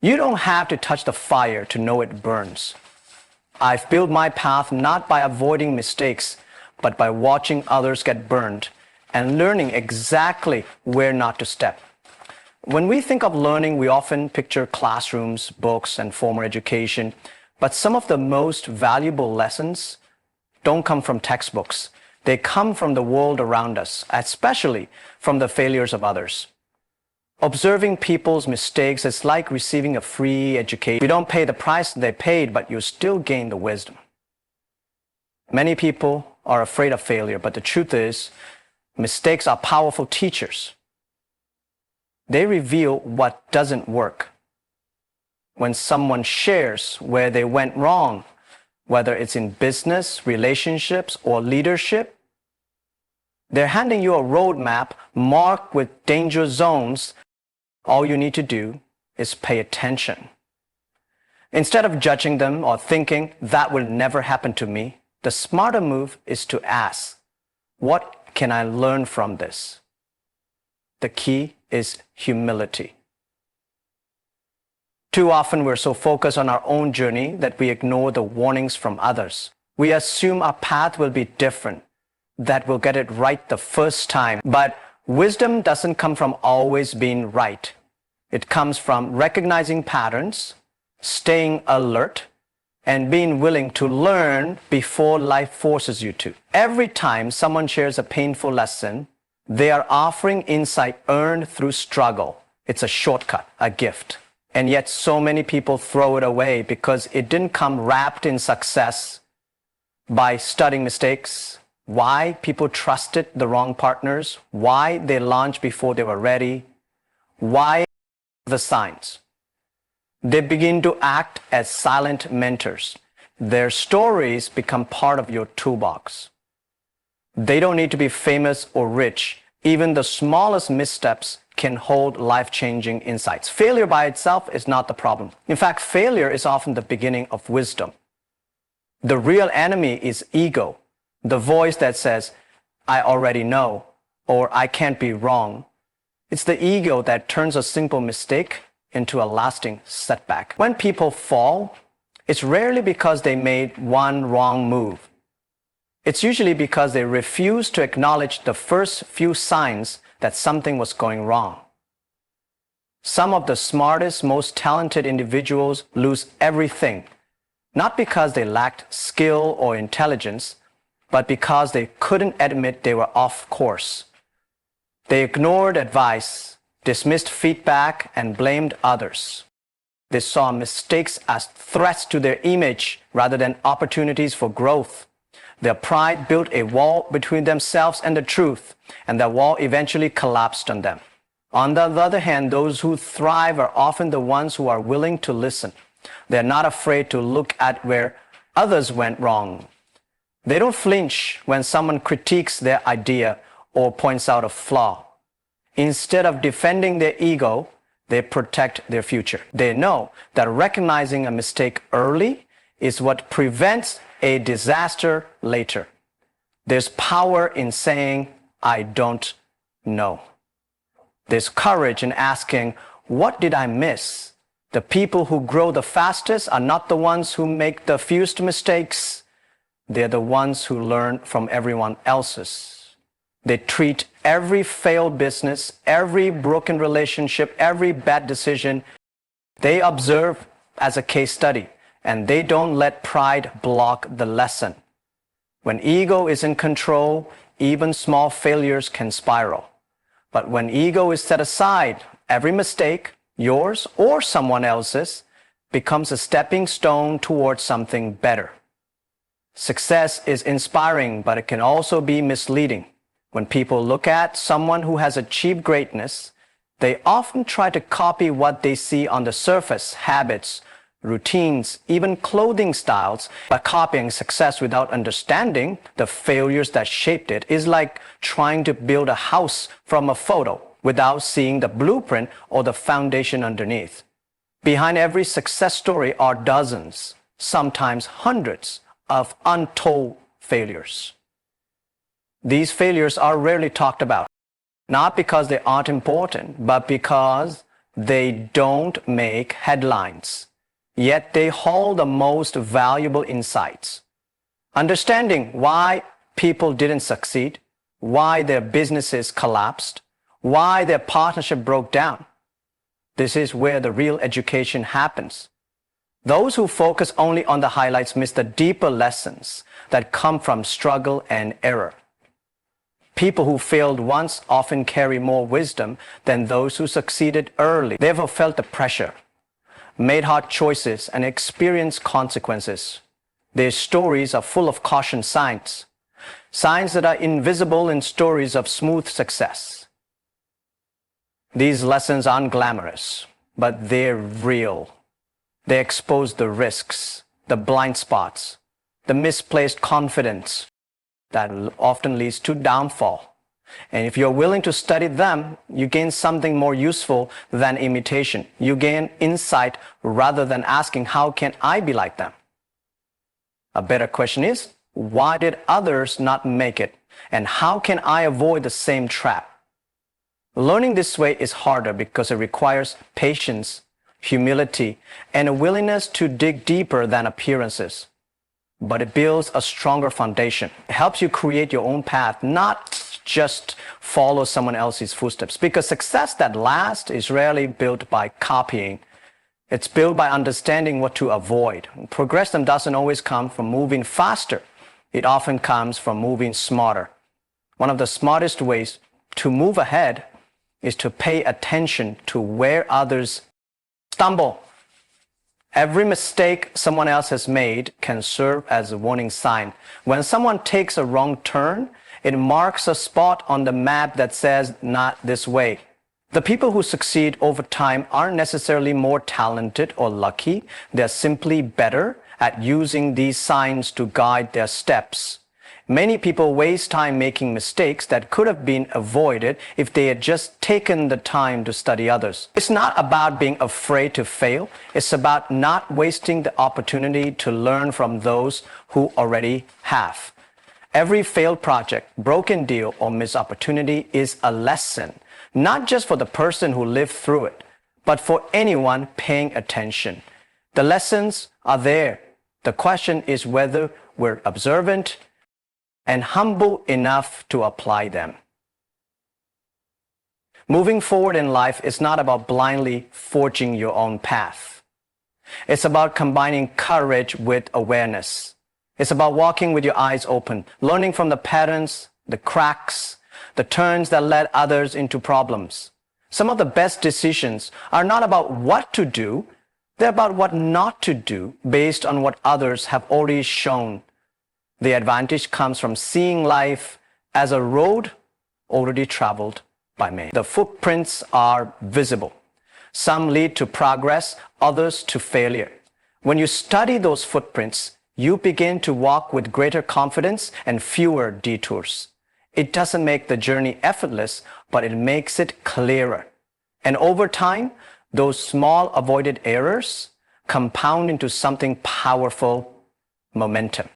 You don't have to touch the fire to know it burns. I've built my path not by avoiding mistakes, but by watching others get burned and learning exactly where not to step. When we think of learning, we often picture classrooms, books, and formal education, but some of the most valuable lessons don't come from textbooks. They come from the world around us, especially from the failures of others. Observing people's mistakes is like receiving a free education. You don't pay the price they paid, but you still gain the wisdom. Many people are afraid of failure, but the truth is, mistakes are powerful teachers. They reveal what doesn't work. When someone shares where they went wrong, whether it's in business, relationships, or leadership, they're handing you a roadmap marked with danger zones. All you need to do is pay attention. Instead of judging them or thinking that will never happen to me, the smarter move is to ask, what can I learn from this? The key is humility. Too often we're so focused on our own journey that we ignore the warnings from others. We assume our path will be different, that we'll get it right the first time. But wisdom doesn't come from always being right. It comes from recognizing patterns, staying alert, and being willing to learn before life forces you to. Every time someone shares a painful lesson, they are offering insight earned through struggle. It's a shortcut, a gift. And yet so many people throw it away because it didn't come wrapped in success. By studying mistakes, why people trusted the wrong partners, why they launched before they were ready, why the signs. They begin to act as silent mentors. Their stories become part of your toolbox. They don't need to be famous or rich. Even the smallest missteps can hold life-changing insights. Failure by itself is not the problem. In fact, failure is often the beginning of wisdom. The real enemy is ego, the voice that says, I already know, or I can't be wrong. It's the ego that turns a simple mistake into a lasting setback. When people fall, it's rarely because they made one wrong move. It's usually because they refuse to acknowledge the first few signs that something was going wrong. Some of the smartest, most talented individuals lose everything, not because they lacked skill or intelligence, but because they couldn't admit they were off course. They ignored advice, dismissed feedback, and blamed others. They saw mistakes as threats to their image rather than opportunities for growth. Their pride built a wall between themselves and the truth, and that wall eventually collapsed on them. On the other hand, those who thrive are often the ones who are willing to listen. They're not afraid to look at where others went wrong. They don't flinch when someone critiques their idea or points out a flaw. Instead of defending their ego, they protect their future. They know that recognizing a mistake early is what prevents a disaster later. There's power in saying, I don't know. There's courage in asking, what did I miss? The people who grow the fastest are not the ones who make the fewest mistakes. They're the ones who learn from everyone else's. They treat every failed business, every broken relationship, every bad decision, they observe as a case study, and they don't let pride block the lesson. When ego is in control, even small failures can spiral. But when ego is set aside, every mistake, yours or someone else's, becomes a stepping stone towards something better. Success is inspiring, but it can also be misleading. When people look at someone who has achieved greatness, they often try to copy what they see on the surface, habits, routines, even clothing styles. But copying success without understanding the failures that shaped it is like trying to build a house from a photo without seeing the blueprint or the foundation underneath. Behind every success story are dozens, sometimes hundreds, of untold failures. These failures are rarely talked about, not because they aren't important, but because They don't make headlines, yet they hold the most valuable insights. Understanding why people didn't succeed, why their businesses collapsed, why their partnership broke down. This is where the real education happens. Those who focus only on the highlights miss the deeper lessons that come from struggle and error. People who failed once often carry more wisdom than those who succeeded early. They have felt the pressure, made hard choices, and experienced consequences. Their stories are full of caution signs, signs that are invisible in stories of smooth success. These lessons aren't glamorous, but they're real. They expose the risks, the blind spots, the misplaced confidence that often leads to downfall. And if you're willing to study them, you gain something more useful than imitation. You gain insight rather than asking, how can I be like them? A better question is, why did others not make it? And how can I avoid the same trap? Learning this way is harder because it requires patience, humility, and a willingness to dig deeper than appearances. But it builds a stronger foundation. It helps you create your own path, not just follow someone else's footsteps. Because success that lasts is rarely built by copying. It's built by understanding what to avoid. Progression doesn't always come from moving faster. It often comes from moving smarter. One of the smartest ways to move ahead is to pay attention to where others stumble. Every mistake someone else has made can serve as a warning sign. When someone takes a wrong turn, it marks a spot on the map that says, not this way. The people who succeed over time aren't necessarily more talented or lucky. They're simply better at using these signs to guide their steps. Many people waste time making mistakes that could have been avoided if they had just taken the time to study others. It's not about being afraid to fail. It's about not wasting the opportunity to learn from those who already have. Every failed project, broken deal, or missed opportunity is a lesson, not just for the person who lived through it, but for anyone paying attention. The lessons are there. The question is whether we're observant and humble enough to apply them. Moving forward in life is not about blindly forging your own path. It's about combining courage with awareness. It's about walking with your eyes open, learning from the patterns, the cracks, the turns that led others into problems. Some of the best decisions are not about what to do, they're about what not to do based on what others have already shown. The advantage comes from seeing life as a road already traveled by many. The footprints are visible. Some lead to progress, others to failure. When you study those footprints, you begin to walk with greater confidence and fewer detours. It doesn't make the journey effortless, but it makes it clearer. And over time, those small avoided errors compound into something powerful, momentum.